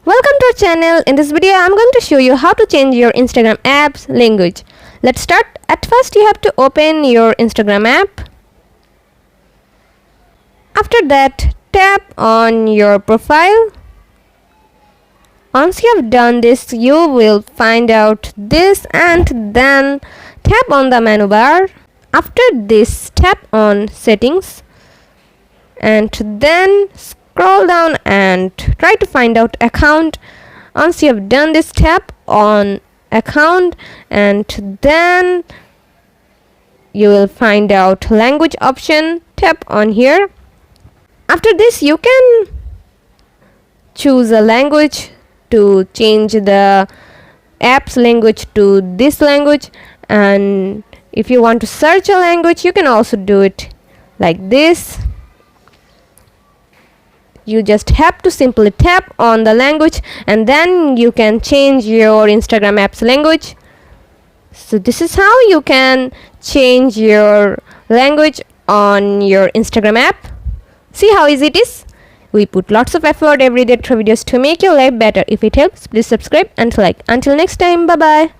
Welcome to our channel. In this video I'm going to show you how to change your Instagram app's language. Let's start. At first you have to open your Instagram app. After that, tap on your profile. Once you have done this, you will find out this and then tap on the menu bar. After this, tap on settings and then scroll down and try to find out account. Once you have done this, tap on account and then you will find out language option. Tap on here. After this, you can choose a language to change the app's language to this language, and if you want to search a language you can also do it like this. You just have to simply tap on the language and then you can change your Instagram app's language. So this is how you can change your language on your Instagram app. See how easy it is? We put lots of effort every day through videos to make your life better. If it helps, please subscribe and like. Until next time, bye bye.